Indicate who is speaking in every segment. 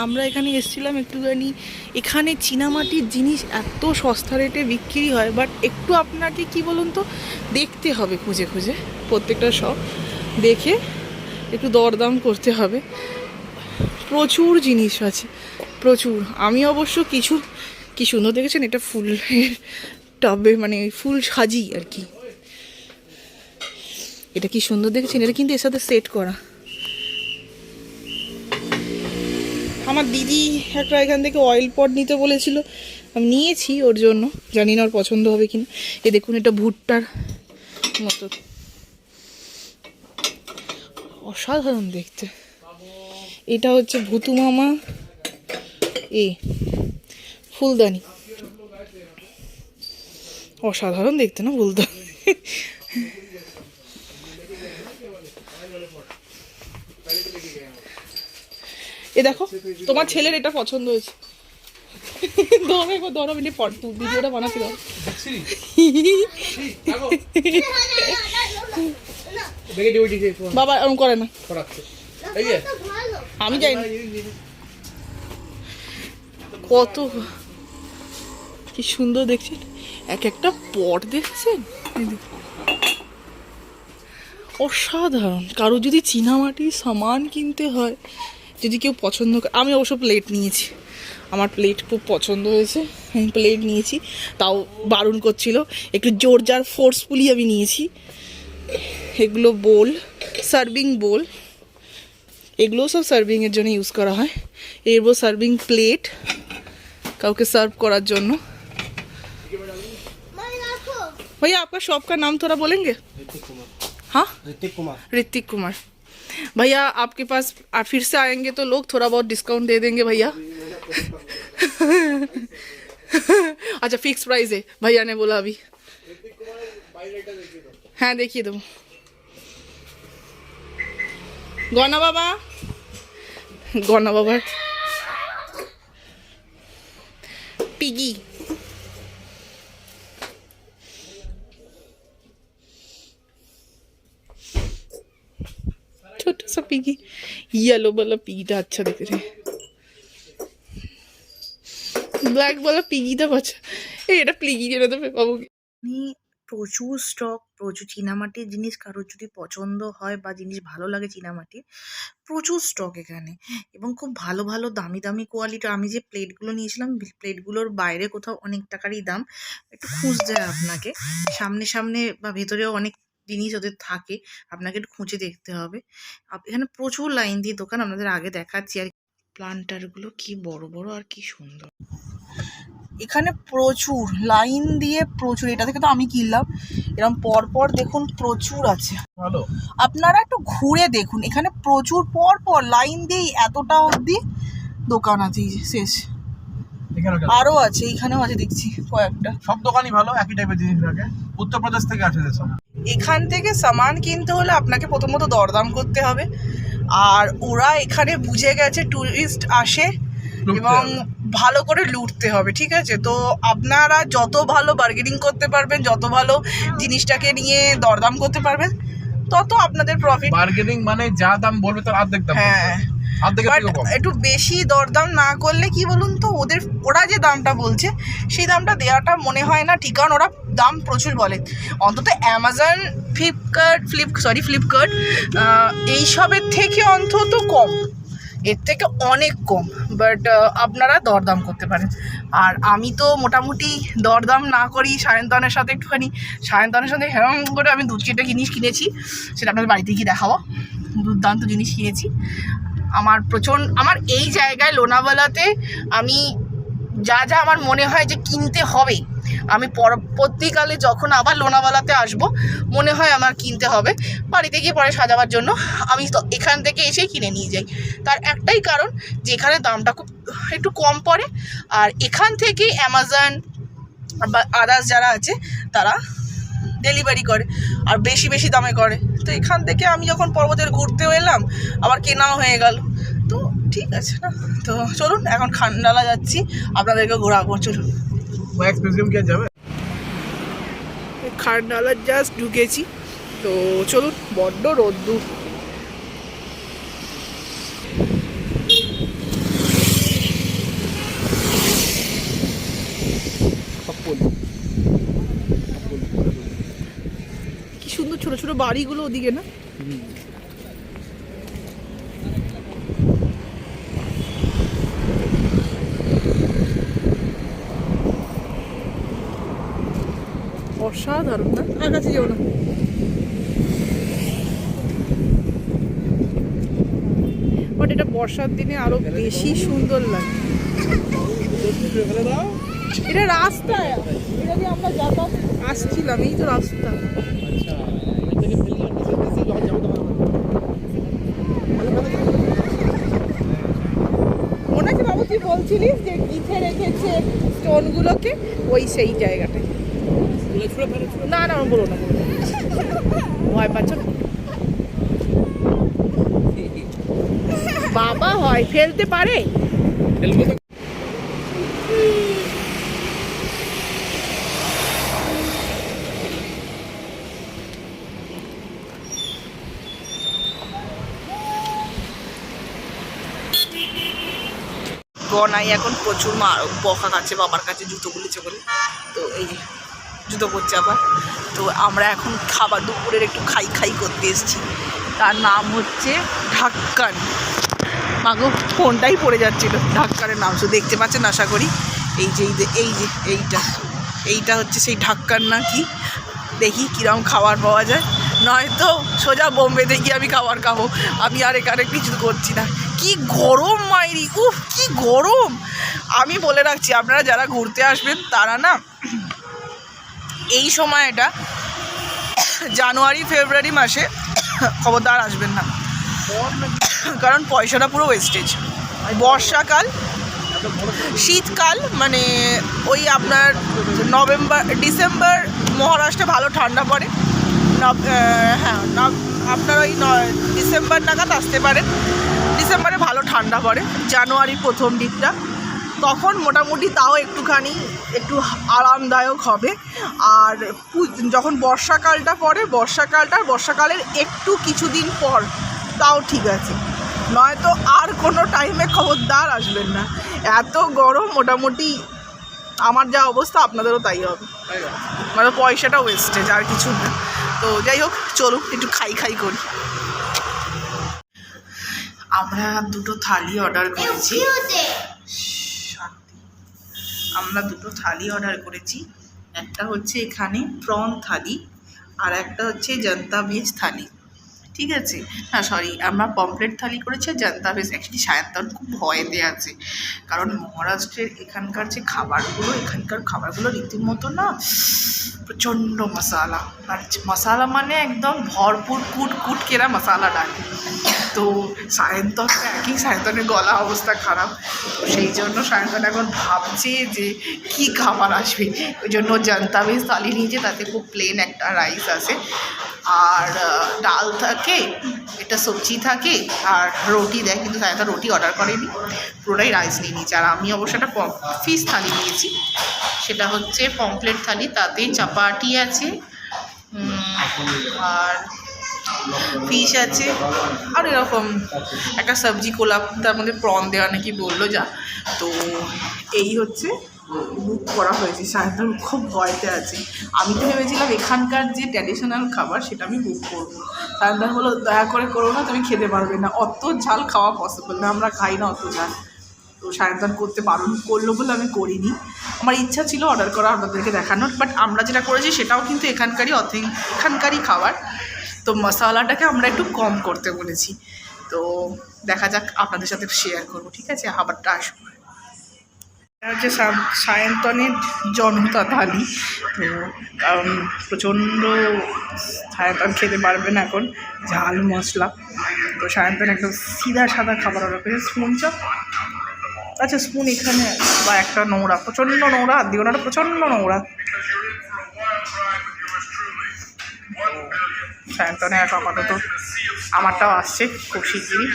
Speaker 1: আমরা এখানে এসেছিলাম একটুখানি, এখানে চীনামাটির জিনিস এত সস্তা রেটে বিক্রি হয়, বাট একটু আপনাকে কি বলুন তো দেখতে হবে খুঁজে খুঁজে প্রত্যেকটা শপ দেখে একটু দরদাম করতে হবে। প্রচুর জিনিস আছে, প্রচুর। আমি অবশ্য কিছু কি সুন্দর দেখেছেন, এটা ফুল টবে মানে ফুল সাজি আর কি, এটা কি সুন্দর দেখেছেন, এটা কিন্তু এর সাথে সেট করা। আমার দিদি একটা এখান থেকে অয়েল পট নিতে বলেছিল, আমি নিয়েছি ওর জন্য, জানি না ওর পছন্দ হবে কিনা। এ দেখুন, এটা ভুট্টার মতো, অসাধারণ দেখতে। এটা হচ্ছে ভুতু মামা ফুলদানি, অসাধারণ দেখতে না ফুলদানি। এ দেখো, তোমার ছেলের এটা পছন্দ হয়েছে। ধরো মিনিট পর ভিডিওটা বানাতে দাও। বাবা এরকম করে না, আমি যাই না। কত কি সুন্দর দেখছেন, এক একটা পট দেখছেন, অসাধারণ। কারো যদি চীনামাটির সামান কিনতে হয়, যদি কেউ পছন্দ করে, আমি অবশ্য প্লেট নিয়েছি, আমার প্লেট খুব পছন্দ হয়েছে, আমি প্লেট নিয়েছি, তাও বারণ করছিল একটু জোরজার ফোর্সফুলি আমি নিয়েছি। এগুলো বোল, সার্ভিং বোল, এগুলোও সব সার্ভিংয়ের জন্য ইউজ করা হয়। এরপর সার্ভিং প্লেট, কাউকে সার্ভ করার জন্য। भैया आपका शॉप का नाम थोड़ा बोलेंगे? हाँ, ऋतिक कुमार। भैया आपके पास आप फिर से आएंगे तो लोग थोड़ा बहुत डिस्काउंट दे देंगे भैया। अच्छा फिक्स प्राइस है भैया ने बोला अभी। हाँ देखिए दो। गौना बाबा, गौना बाबा पिगी, छोटा सा पिगी, येलो वाला पिगीটা अच्छा दिख रहा है, ব্ল্যাক वाला পিগিটা আচ্ছা। এটা পিগি যেটা তো পাবো। প্রচুর স্টক, প্রচুর চীনামাটির জিনিস, কারোর যদি পছন্দ হয় বা জিনিস ভালো লাগে চীনামাটির, প্রচুর স্টক এখানে, এবং খুব ভালো ভালো দামি দামি কোয়ালিটি। আমি যে প্লেটগুলো নিয়েছিলাম, প্লেটগুলোর বাইরে কোথাও অনেক টাকারই দাম, একটু খুঁজতে হয় আপনাকে, সামনে সামনে বা ভেতরেও অনেক জিনিস ওদের থাকে, আপনাকে একটু খুঁজে দেখতে হবে। এখানে প্রচুর লাইন দিয়ে দোকান, আপনাদের আগে দেখাচ্ছি। আর প্লান্টারগুলো কি বড় বড় আর কি সুন্দর, এখানে প্রচুর লাইন দিয়ে প্রচুর। এটা থেকে তো আমি কিনলাম, এরকম পর পর দেখুন প্রচুর আছে, আপনারা একটু ঘুরে দেখুন, এখানে প্রচুর পর পর লাইন দিয়ে এতটা অবধি দোকান আছে, শেষ। আরো আছে, এইখানেও আছে দেখছি কয়েকটা।
Speaker 2: সব দোকানই ভালো, একই টাইপের জিনিস রাখে। উত্তরপ্রদেশ থেকে আসে সব।
Speaker 1: এখান থেকে সামান কিনতে হলে আপনাকে প্রথমত দরদাম করতে হবে, আর ওরা এখানে বুঝে গেছে টুরিস্ট আসে এবং ভালো করে লুটতে হবে, ঠিক আছে? তো আপনারা যত ভালো বার্গেনিং করতে পারবেন, যত ভালো জিনিসটাকে নিয়ে দরদাম করতে পারবেন, তত আপনাদের প্রফিট।
Speaker 2: বার্গেনিং মানে যা দাম বলবে তার অর্ধেক দাম। হ্যাঁ,
Speaker 1: একটু বেশি দরদাম না করলে কি বলুন তো, ওরা যে দামটা বলছে সেই দামটা দেওয়াটা মনে হয় না ঠিক, কারণ ওরা দাম প্রচুর বলে। অন্তত অ্যামাজন, ফ্লিপকার্ট এইসবের থেকে অন্তত কম, এর থেকে অনেক কম, বাট আপনারা দরদাম করতে পারেন। আর আমি তো মোটামুটি দরদাম না করি, সায়ন্তনের সাথে একটুখানি, সায়ন্তনের সাথে হেরম করে আমি 2-4টা জিনিস কিনেছি, সেটা আপনাদের বাড়িতে গিয়ে দেখাবো। দুর্দান্ত জিনিস কিনেছি। আমার এই জায়গায় লোনাওয়ালাতে আমি যা যা আমার মনে হয় যে কিনতে হবে, আমি পরবর্তীকালে যখন আবার লোনাওয়ালাতে আসবো, মনে হয় আমার কিনতে হবে বাড়িতে গিয়ে পরে সাজাবার জন্য, আমি তো এখান থেকে এসেই কিনে নিয়ে যাই। তার একটাই কারণ যে এখানে দামটা খুব একটু কম পড়ে, আর এখান থেকে অ্যামাজন বা আদার্স যারা আছে তারা ডেলিভারি করে আর বেশি বেশি দামে করে। তো এখান থেকে আমি যখন পর্বতের ঘুরতেও এলাম, আবার কেনাও হয়ে গেল, তো ঠিক আছে না। তো চলুন এখন খান্ডালা যাচ্ছি, আপনাদেরকে ঘোরাবো, চলুন। খান্ডালা জাস্ট ঢুকেছি, তো চলুন। বড্ড রোদ্দুর, সুন্দর ছোট ছোট বাড়িগুলো ওদিকে না? অসাধারণ না? আর কাছে যাও না। বাট এটা বর্ষার দিনে আরো বেশি সুন্দর লাগে। এটা রাস্তা, এটা দিয়ে আমরা যাতায়াত আসছিলাম, এই তো রাস্তা। মনে আছে বাবু তুই বলছিলিস যে গিথে রেখেছে স্টোনগুলোকে, ওই সেই জায়গাটায়। না না বলো না, ভয় পাচ্ছ না? বাবা হয় ফেলতে পারে। গনাই এখন প্রচুর বকা খাচ্ছে বাবার কাছে, জুতো খুলেছে বলে। তো এই জুতো করছে আবার। তো আমরা এখন খাবার দুপুরের একটু খাই খাই করতে এসেছি, তার নাম হচ্ছে ঢাক্কান। মাগো ফোনটাই পড়ে যাচ্ছিল। ঢাক্কানের নাম শুধু দেখতে পাচ্ছেন আশা করি। এই যে এইটা হচ্ছে সেই ঢাক্কান না কি, দেখি কিরম খাবার পাওয়া যায়, নয়তো সোজা বোম্বেতে গিয়ে আমি খাবার খাবো। আমি আর এখানে কিছু করছি না। কি গরম মাইরি, উফ কি গরম। আমি বলে রাখছি, আপনারা যারা ঘুরতে আসবেন তারা না এই সময়টা জানুয়ারি ফেব্রুয়ারি মাসে খবরদার আসবেন না, কারণ পয়সাটা পুরো ওয়েস্টেজ। বর্ষাকাল শীতকাল মানে ওই আপনার নভেম্বর ডিসেম্বর মহারাষ্ট্রে ভালো ঠান্ডা পড়ে। হ্যাঁ আপনার ওই ডিসেম্বর নাগাদ আসতে পারেন, ডিসেম্বরে ভালো ঠান্ডা পড়ে। জানুয়ারি প্রথম দিকটা তখন মোটামুটি তাও একটুখানি একটু আরামদায়ক হবে। আর যখন বর্ষাকালটা পড়ে, বর্ষাকালের একটু কিছুদিন পর তাও ঠিক আছে, নয়তো আর কোনো টাইমে খবরদার আসবেন না। এত গরম, মোটামুটি আমার যা অবস্থা আপনাদেরও তাই হবে, মানে পয়সাটা ওয়েস্টেজ আর কিছু না। তো যাই হোক, চলুন একটু খাই খাই করি। আমরা দুটো থালি অর্ডার করেছি, একটা হচ্ছে এখানে প্রন থালি আর একটা হচ্ছে জনতা ভেজ থালি, ঠিক আছে। না সরি, আমরা পমফ্রেট থালি করেছি আর জনতা ভেজ। অ্যাকচুয়ালি সায়ন্তন খুব ভয়েতে আছে, কারণ মহারাষ্ট্রের এখানকার খাবারগুলো রীতিমতো না প্রচণ্ড মশালা, আর মশালা মানে একদম ভরপুর কুট কেরা মশালা ডালে। তো সায়ন্তনের গলা অবস্থা খারাপ, তো সেই জন্য সায়ন্তন এখন ভাবছে যে কি খাবার আসবে। ওই জন্য জনতা ভেজ থালি নিয়েছে, তাতে খুব প্লেন একটা রাইস আছে আর ডাল থাকে, একটা সবজি থাকে আর রুটি দেয়, কিন্তু সায়ন্তন রুটি অর্ডার করেনি, পুরোটাই রাইস নিয়ে নিয়েছে। আর আমি অবশ্য একটা ফিশ থালি নিয়েছি, সেটা হচ্ছে পমফ্রেট থালি, তাতে চাপাটি আছে আর ফিশ আছে আর এরকম একটা সবজি কোলাপ, তার মধ্যে প্রন দেওয়া নাকি বললো যা। তো এই হচ্ছে বুক করা হয়েছে। সায়ন্তন খুব ভয়তে আছে। আমি তো ভেবেছিলাম এখানকার যে ট্র্যাডিশনাল খাবার সেটা আমি বুক করবো। সায়ন্তন বললো দয়া করে করো না, তুমি খেতে পারবে না, অত ঝাল খাওয়া পসিবল না, আমরা খাই না অত ঝাল। তো সায়ন্তন করতে বারণ করলো বলে আমি করিনি। আমার ইচ্ছা ছিল অর্ডার করা, আপনাদেরকে দেখানোর, বাট আমরা যেটা করেছি সেটাও কিন্তু এখানকারই খাবার। তো মশালাটাকে আমরা একটু কম করতে বলেছি। তো দেখা যাক, আপনাদের সাথে শেয়ার করবো, ঠিক আছে। খাবারটা আসবো। এটা হচ্ছে সায়ন্তনের জনতা থালি। তো কারণ প্রচণ্ড সায়ন্তন খেতে পারবে না এখন ঝাল মশলা, তো সায়ন্তন একদম সিধা সাদা খাবার অর্ডার করেছে। স্পুন চপ, আচ্ছা স্পুন এখানে, বা একটা নোংরা, প্রচণ্ড নোংরা, হাত দিও না, প্রচণ্ড নোংরা। সায়ন্তনে এক আপাতত আমারটাও আসছে খুব শিগগিরই।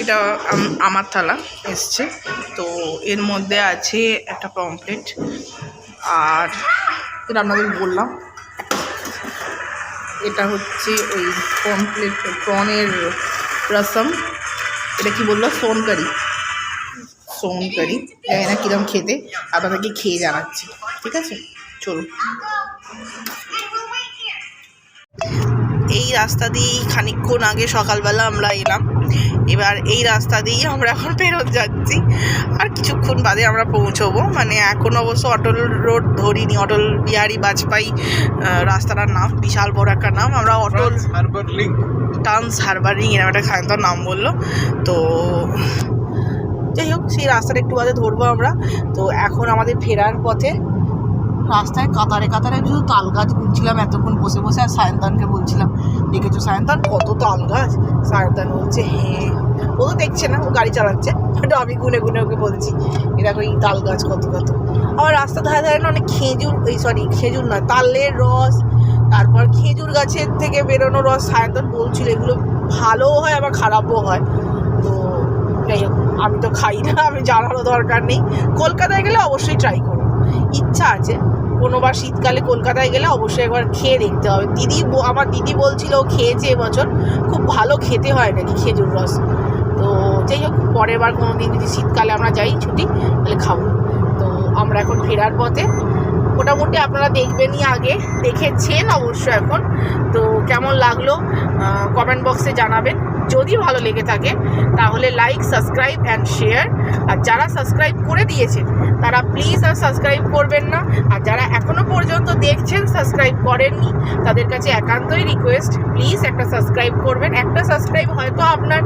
Speaker 1: এটা আমার থালা এসছে। তো এর মধ্যে আছে একটা পমফ্রেট, আর এটা আপনাদের বললাম এটা হচ্ছে ওই প্রনের রসম, এটা কি বললো সোন কারি, সোন কারি, জানি না কিরম খেতে, আপনাদেরকে খেয়ে জানাচ্ছি। ঠিক আছে, চলুন। এই রাস্তা দিয়েই খানিকক্ষণ আগে সকালবেলা আমরা এলাম, এবার এই রাস্তা দিয়েই আমরা এখন ফেরত যাচ্ছি। আর কিছুক্ষণ বাদে আমরা পৌঁছবো, মানে এখন অবশ্য অটল রোড ধরিনি, অটল বিহারী বাজপেয়ী রাস্তাটার নাম, বিশাল বড় একটা নাম। আমরা Atal
Speaker 2: harbour link,
Speaker 1: trans harbour link এরকম একটা খানিকটার নাম বললো। তো যাই হোক, সেই রাস্তাটা একটু বাদে ধরবো আমরা। তো এখন আমাদের ফেরার পথে রাস্তায় কাতারে কাতারে শুধু তাল গাছ গুনছিলাম এতক্ষণ বসে বসে। আর সায়ন্তনকে বলছিলাম, দেখেছো সায়ন্তন কত তাল গাছ? সায়ন্তন বলছে হ্যাঁ। ও তো দেখছে না, ও গাড়ি চালাচ্ছে, কিন্তু আমি গুনে গুনে ওকে বলছি এরকম এই তাল গাছ কত কত। আমার রাস্তার ধারে ধারে না অনেক খেজুর, খেজুর নয়, তালের রস, তারপর খেজুর গাছের থেকে বেরোনো রস। সায়ন্তন বলছিল এগুলো ভালোও হয় আবার খারাপও হয়। তো যাই হোক, আমি তো খাই না, আমি জানারও দরকার নেই। কলকাতায় গেলে অবশ্যই ট্রাই করবো, ইচ্ছা আছে কোনোবার শীতকালে কলকাতায় গেলে অবশ্যই একবার খেয়ে দেখতে হবে। আমার দিদি বলছিল ও খেয়েছে এবছর, খুব ভালো খেতে হয় নাকি খেজুর রস। তো যাই হোক, পরের বার কোনো দিন যদি শীতকালে আমরা যাই ছুটি, তাহলে খাবো। তো আমরা এখন ফেরার পথে, মোটামুটি আপনারা দেখবেনই, আগে দেখেছেন অবশ্য এখন। তো কেমন লাগলো কমেন্ট বক্সে জানাবেন। যদি ভালো লেগে থাকে তাহলে লাইক, সাবস্ক্রাইব অ্যান্ড শেয়ার। আর যারা সাবস্ক্রাইব করে দিয়েছেন তারা প্লিজ আর সাবস্ক্রাইব করবেন না। আর যারা এখনও পর্যন্ত দেখছেন সাবস্ক্রাইব করেননি, তাদের কাছে একান্তই রিকোয়েস্ট, প্লিজ একটা সাবস্ক্রাইব করবেন। একটা সাবস্ক্রাইব হয়তো আপনার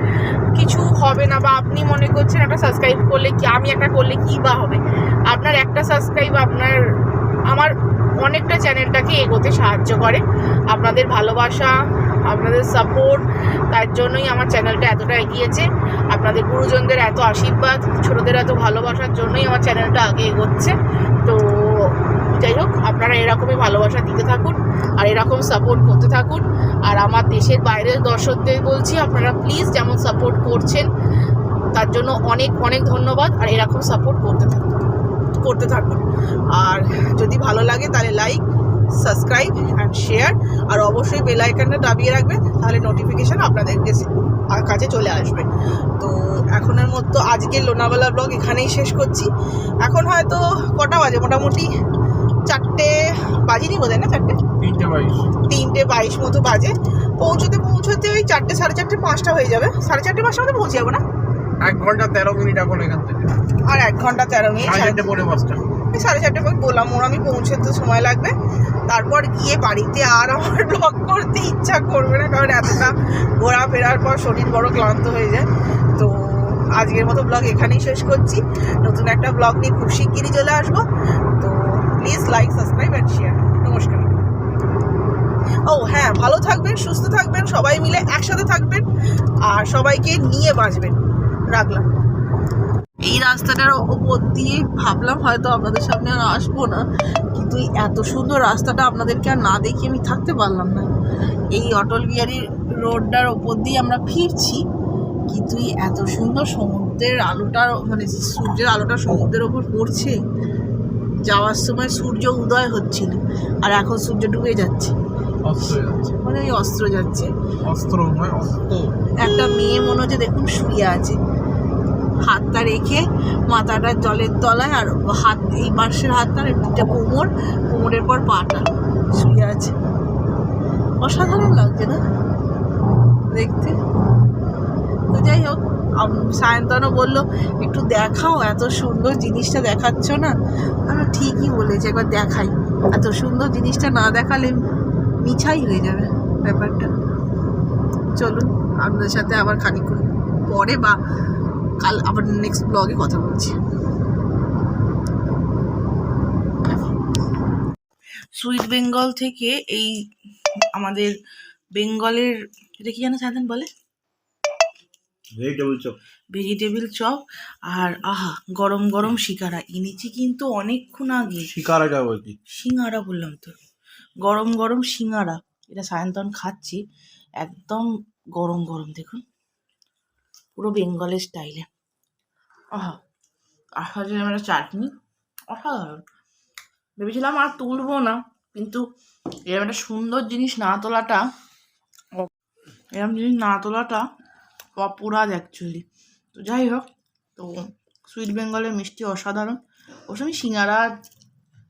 Speaker 1: কিছু হবে না, বা আপনি মনে করছেন একটা সাবস্ক্রাইব করলে কি, আমি একটা করলে কী বা হবে। আপনার একটা সাবস্ক্রাইব আমার অনেকটা চ্যানেলটাকে এগোতে সাহায্য করে। আপনাদের ভালোবাসা, আপনাদের সাপোর্ট, তার জন্যই আমার চ্যানেলটা এতটা এগিয়েছে। আপনাদের গুরুজনদের এত আশীর্বাদ, ছোটোদের এত ভালোবাসার জন্যই আমার চ্যানেলটা আগে এগোচ্ছে। তো যাই হোক, আপনারা এরকমই ভালোবাসা দিতে থাকুন আর এরকম সাপোর্ট করতে থাকুন। আর আমার দেশের বাইরের দর্শকদের বলছি, আপনারা প্লিজ যেমন সাপোর্ট করছেন তার জন্য অনেক অনেক ধন্যবাদ। আর এরকম সাপোর্ট করতে থাকুন। আর যদি ভালো লাগে তাহলে লাইক, সাবস্ক্রাইব অ্যান্ড শেয়ার, আর অবশ্যই বেল আইকনটা দাবিয়ে রাখবেন, তাহলে নোটিফিকেশান আপনাদের কাছে চলে আসবে। তো এখনের মতো আজকের লোনাভালা ব্লগ এখানেই শেষ করছি। এখন হয়তো কটা বাজে, মোটামুটি 4টে বাজিনি বোধহয়, না 3:22 মতো বাজে। পৌঁছতে ওই 4টে, 4:30, 5টা হয়ে যাবে। 4:30, 5টার মধ্যে পৌঁছে যাবো না?
Speaker 2: 1 ঘন্টা 13 মিনিট এখন এখান থেকে।
Speaker 1: আর 1 ঘন্টা 13 মিনিট,
Speaker 2: 4:30 পরে 5টা।
Speaker 1: 4:30 বললাম, ওর আমি পৌঁছতে সময় লাগবে। তারপর গিয়ে বাড়িতে আর আমার ব্লগ করতে ইচ্ছা করবে না, কারণ এতটা ঘোরাফেরার পর শরীর বড় ক্লান্ত হয়ে যায়। তো আজকের মতো ব্লগ এখানেই শেষ করছি। নতুন একটা ব্লগ নিয়ে খুব শিগগিরই চলে আসবো। তো please like, subscribe and share. নমস্কার। ও হ্যাঁ, ভালো থাকবেন, সুস্থ থাকবেন, সবাই মিলে একসাথে থাকবেন, আর সবাইকে নিয়ে বাঁচবেন। রাখলাম। এই রাস্তাটার ওপর দিয়ে ভাবলাম হয়তো আপনাদের সামনে আর আসবো না, কিন্তু এই এত সুন্দর রাস্তাটা আপনাদেরকে আর না দেখে আমি থাকতে পারলাম না। এই অটল বিহারী রোডটার ওপর দিয়ে আমরা ফিরছি, কিন্তু এই এত সুন্দর সমুদ্রের আলোটা, মানে সূর্যের আলোটা সমুদ্রের ওপর পড়ছে। যাওয়ার সময় সূর্য উদয় হচ্ছিল, আর এখন সূর্য ডুবে যাচ্ছে, মানে ওই অস্ত্র যাচ্ছে। একটা মেয়ে মনে হচ্ছে, দেখুন শুয়ে আছে, হাতটা রেখে মাথাটা জলের তলায়, আর হাত এই পাশের হাতটা, দুটা কোমরের পর পাটা শুয়ে আছে। অসাধারণ লাগছে না দেখতে? তো যাই হোক, সায়ন্তনও বললো একটু দেখাও, এত সুন্দর জিনিসটা দেখাচ্ছ না। আমরা ঠিকই বলেছি, একবার দেখাই। এত সুন্দর জিনিসটা না দেখালে মিছাই হয়ে যাবে ব্যাপারটা। চলুন, আপনাদের সাথে আবার খানিকক্ষণ পরে বা কাল আবার নেক্সট ব্লগে কথা বলছি। সুইট বেঙ্গল থেকে এই আমাদের বেঙ্গলের, এটা কি জানো সায়ন্তন বলে? Vegetable chop. আর আহা, গরম গরম শিকারা এনেছি কিন্তু অনেকক্ষণ আগে। সিঙ্গারা বললাম তো, গরম গরম সিঙ্গারা। এটা সায়ন্তন খাচ্ছি, একদম গরম গরম, দেখুন পুরো বেঙ্গলের স্টাইলে। আহা, আসলে একটা চাটনি অসাধারণ। ভেবেছিলাম আর তুলবো না, কিন্তু এরকম একটা সুন্দর জিনিস না তোলাটা, অপরাধ অ্যাকচুয়ালি। তো যাই হোক, তো সুইট বেঙ্গলের মিষ্টি অসাধারণ। অবশ্য আমি সিঙ্গারা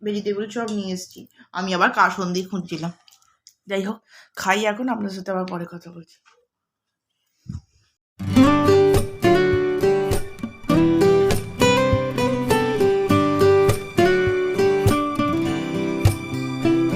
Speaker 1: ভেজিটেবল চপ নিয়ে এসেছি, আমি আবার কাসন্দি খুঁজছিলাম। যাই হোক, খাই এখন, আপনার সাথে আবার পরে কথা বলছি।